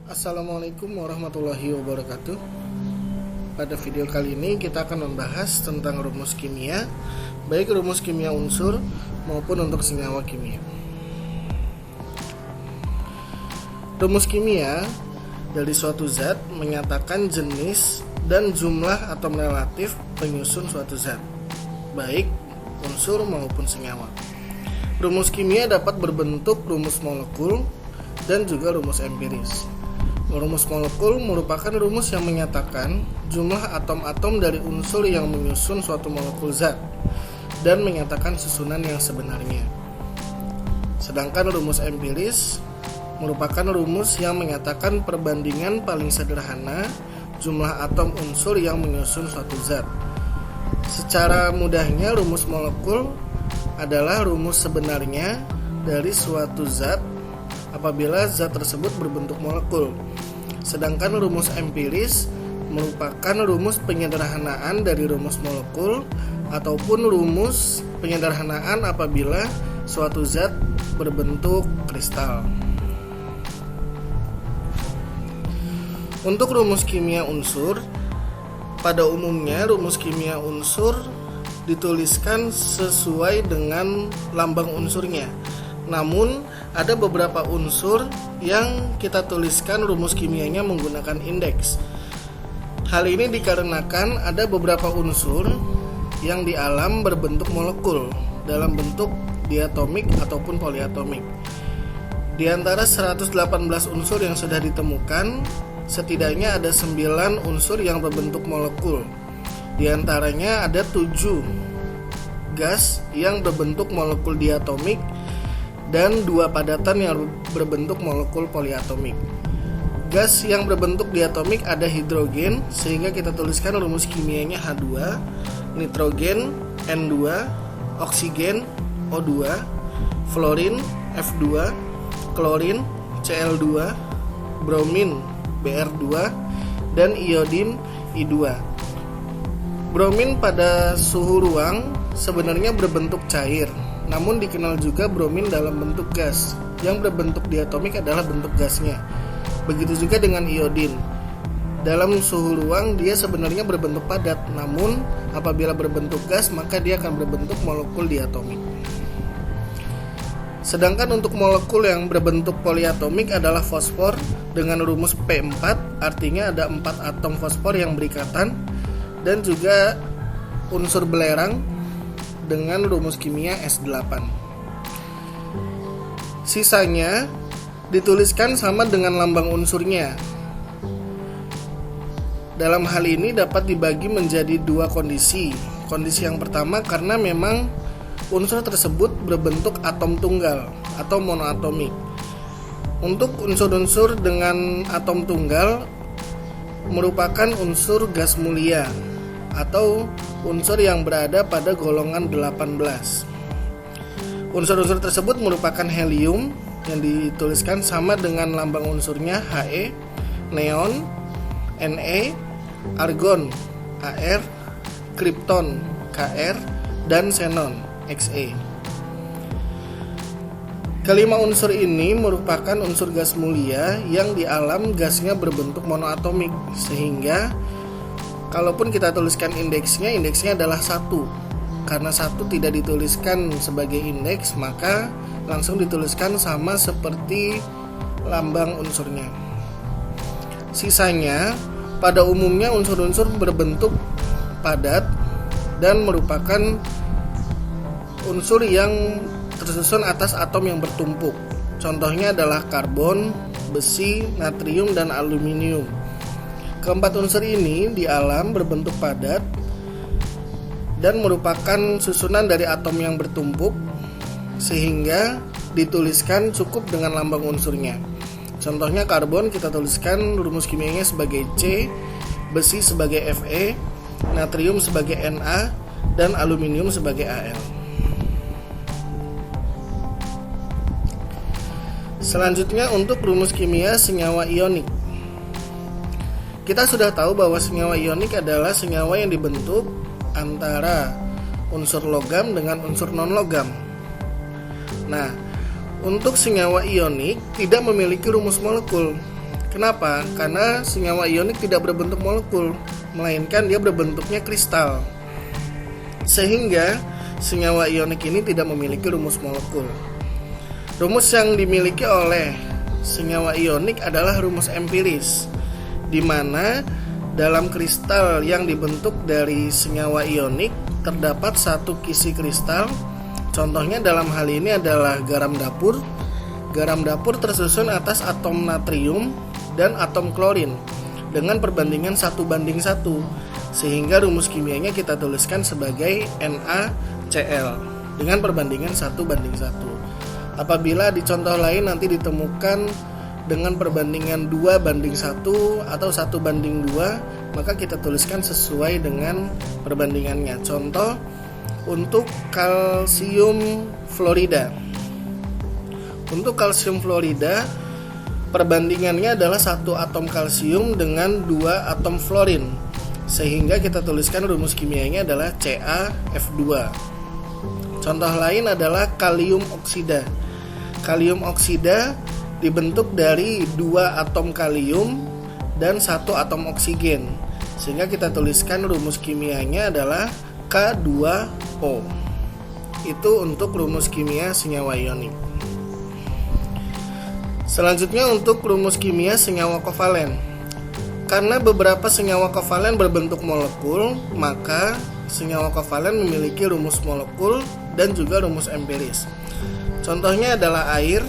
Assalamualaikum warahmatullahi wabarakatuh. Pada video kali ini kita akan membahas tentang rumus kimia, baik rumus kimia unsur maupun untuk senyawa kimia. Rumus kimia dari suatu zat menyatakan jenis dan jumlah atom relatif penyusun suatu zat, baik unsur maupun senyawa. Rumus kimia dapat berbentuk rumus molekul dan juga rumus empiris. Rumus molekul merupakan rumus yang menyatakan jumlah atom-atom dari unsur yang menyusun suatu molekul zat dan menyatakan susunan yang sebenarnya. Sedangkan rumus empiris merupakan rumus yang menyatakan perbandingan paling sederhana jumlah atom unsur yang menyusun suatu zat. Secara mudahnya, rumus molekul adalah rumus sebenarnya dari suatu zat apabila zat tersebut berbentuk molekul. Sedangkan rumus empiris merupakan rumus penyederhanaan dari rumus molekul ataupun rumus penyederhanaan apabila suatu zat berbentuk kristal. Untuk rumus kimia unsur, pada umumnya rumus kimia unsur dituliskan sesuai dengan lambang unsurnya. Namun, ada beberapa unsur yang kita tuliskan rumus kimianya menggunakan indeks. Hal ini dikarenakan ada beberapa unsur yang di alam berbentuk molekul dalam bentuk diatomik ataupun poliatomik. Di antara 118 unsur yang sudah ditemukan, setidaknya ada 9 unsur yang berbentuk molekul. Di antaranya ada 7 gas yang berbentuk molekul diatomik dan 2 padatan yang berbentuk molekul poliatomik. Gas yang berbentuk diatomik ada hidrogen, sehingga kita tuliskan rumus kimianya H2, nitrogen N2, oksigen O2, fluorin F2, klorin Cl2, bromin Br2, dan iodin I2. Bromin pada suhu ruang sebenarnya berbentuk cair, namun dikenal juga bromin dalam bentuk gas. Yang berbentuk diatomik adalah bentuk gasnya. Begitu juga dengan iodin. Dalam suhu ruang dia sebenarnya berbentuk padat, namun apabila berbentuk gas maka dia akan berbentuk molekul diatomik. Sedangkan untuk molekul yang berbentuk poliatomik adalah fosfor dengan rumus P4, artinya ada 4 atom fosfor yang berikatan, dan juga unsur belerang dengan rumus kimia S8. Sisanya dituliskan sama dengan lambang unsurnya. Dalam hal ini dapat dibagi menjadi 2 kondisi. Kondisi yang pertama karena memang unsur tersebut berbentuk atom tunggal atau monoatomik. Untuk unsur-unsur dengan atom tunggal merupakan unsur gas mulia atau unsur yang berada pada golongan 18. Unsur-unsur tersebut merupakan helium yang dituliskan sama dengan lambang unsurnya He, neon Ne, argon Ar, kripton Kr, dan xenon Xe. Kelima unsur ini merupakan unsur gas mulia yang di alam gasnya berbentuk monoatomik, sehingga kalaupun kita tuliskan indeksnya adalah 1. Karena 1 tidak dituliskan sebagai indeks, maka langsung dituliskan sama seperti lambang unsurnya. Sisanya pada umumnya unsur-unsur berbentuk padat dan merupakan unsur yang tersusun atas atom yang bertumpuk. Contohnya adalah karbon, besi, natrium, dan aluminium. Keempat unsur ini di alam berbentuk padat dan merupakan susunan dari atom yang bertumpuk, sehingga dituliskan cukup dengan lambang unsurnya. Contohnya karbon kita tuliskan rumus kimianya sebagai C, besi sebagai Fe, natrium sebagai Na, dan aluminium sebagai Al. Selanjutnya untuk rumus kimia senyawa ionik. Kita sudah tahu bahwa senyawa ionik adalah senyawa yang dibentuk antara unsur logam dengan unsur non-logam. Nah, untuk senyawa ionik tidak memiliki rumus molekul Kenapa? Karena senyawa ionik tidak berbentuk molekul, melainkan dia berbentuknya kristal. Sehingga senyawa ionik ini tidak memiliki rumus molekul. Rumus yang dimiliki oleh senyawa ionik adalah rumus empiris, di mana dalam kristal yang dibentuk dari senyawa ionik terdapat satu kisi kristal. Contohnya dalam hal ini adalah garam dapur. Garam dapur tersusun atas atom natrium dan atom klorin dengan perbandingan 1:1, sehingga rumus kimianya kita tuliskan sebagai NaCl dengan perbandingan 1:1. Apabila di contoh lain nanti ditemukan dengan perbandingan 2:1 atau 1:2, maka kita tuliskan sesuai dengan perbandingannya. Contoh untuk kalsium fluorida. Untuk kalsium fluorida, perbandingannya adalah 1 atom kalsium dengan 2 atom fluorin, sehingga kita tuliskan rumus kimianya adalah CaF2. Contoh lain adalah kalium oksida. Kalium oksida dibentuk dari 2 atom kalium dan 1 atom oksigen, sehingga kita tuliskan rumus kimianya adalah K2O. Itu untuk rumus kimia senyawa ionik. Selanjutnya untuk rumus kimia senyawa kovalen. Karena beberapa senyawa kovalen berbentuk molekul, maka senyawa kovalen memiliki rumus molekul dan juga rumus empiris. Contohnya adalah air,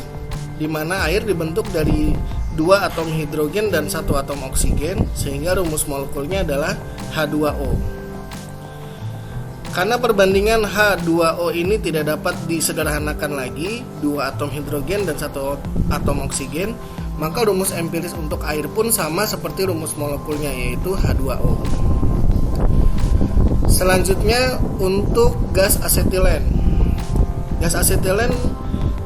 di mana air dibentuk dari 2 atom hidrogen dan 1 atom oksigen, sehingga rumus molekulnya adalah H2O. Karena perbandingan H2O ini tidak dapat disederhanakan lagi, 2 atom hidrogen dan 1 atom oksigen, maka rumus empiris untuk air pun sama seperti rumus molekulnya, yaitu H2O. Selanjutnya untuk gas asetilen. Gas asetilen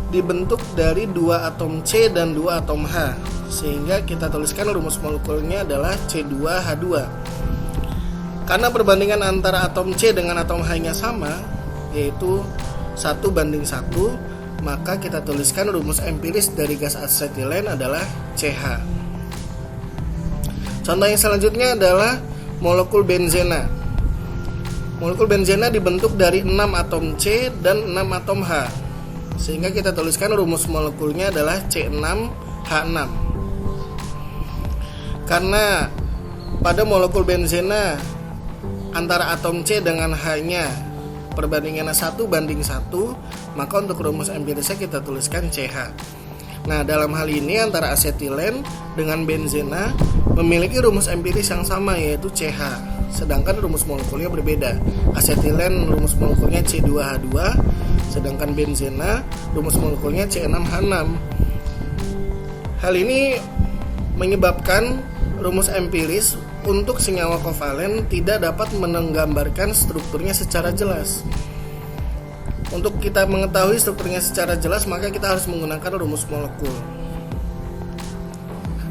dibentuk dari 2 atom C dan 2 atom H, sehingga kita tuliskan rumus molekulnya adalah C2H2. Karena perbandingan antara atom C dengan atom H-nya sama, yaitu 1:1, maka kita tuliskan rumus empiris dari gas asetilen adalah CH. Contoh yang selanjutnya adalah molekul benzena. Molekul benzena dibentuk dari 6 atom C dan 6 atom H, sehingga kita tuliskan rumus molekulnya adalah C6H6. Karena pada molekul benzena antara atom C dengan H-nya perbandingannya 1:1, maka untuk rumus empirisnya kita tuliskan CH. Nah, dalam hal ini antara asetilen dengan benzena memiliki rumus empiris yang sama, yaitu CH, sedangkan rumus molekulnya berbeda. Asetilen rumus molekulnya C2H2, sedangkan benzena rumus molekulnya C6H6. Hal ini menyebabkan rumus empiris untuk senyawa kovalen tidak dapat menggambarkan strukturnya secara jelas. Untuk kita mengetahui strukturnya secara jelas, maka kita harus menggunakan rumus molekul.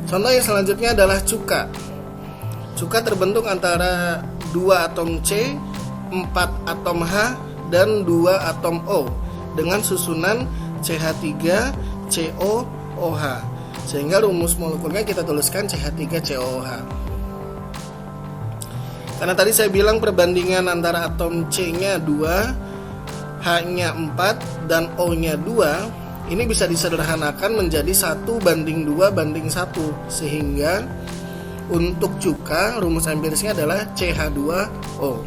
Contoh yang selanjutnya adalah cuka. Cuka terbentuk antara 2 atom C, 4 atom H, dan 2 atom O dengan susunan CH3, CO, OH, sehingga rumus molekulnya kita tuliskan CH3COOH. Karena tadi saya bilang perbandingan antara atom C-nya 2, H-nya 4, dan O-nya 2, ini bisa disederhanakan menjadi 1:2:1, sehingga untuk cuka rumus empirisnya adalah CH2O.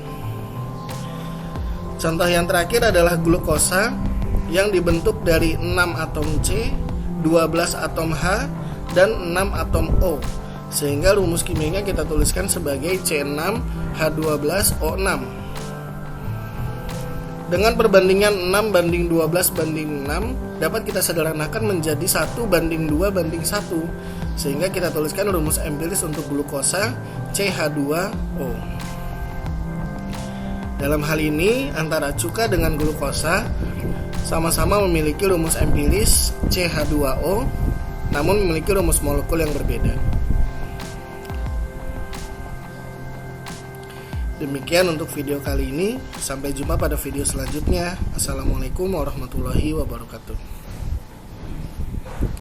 Contoh yang terakhir adalah glukosa yang dibentuk dari 6 atom C, 12 atom H, dan 6 atom O, sehingga rumus kimianya kita tuliskan sebagai C6H12O6. Dengan perbandingan 6:12:6 dapat kita sederhanakan menjadi 1:2:1, sehingga kita tuliskan rumus empiris untuk glukosa CH2O. Dalam hal ini antara cuka dengan glukosa sama-sama memiliki rumus empiris CH2O, namun memiliki rumus molekul yang berbeda. Demikian untuk video kali ini. Sampai jumpa pada video selanjutnya. Assalamualaikum warahmatullahi wabarakatuh.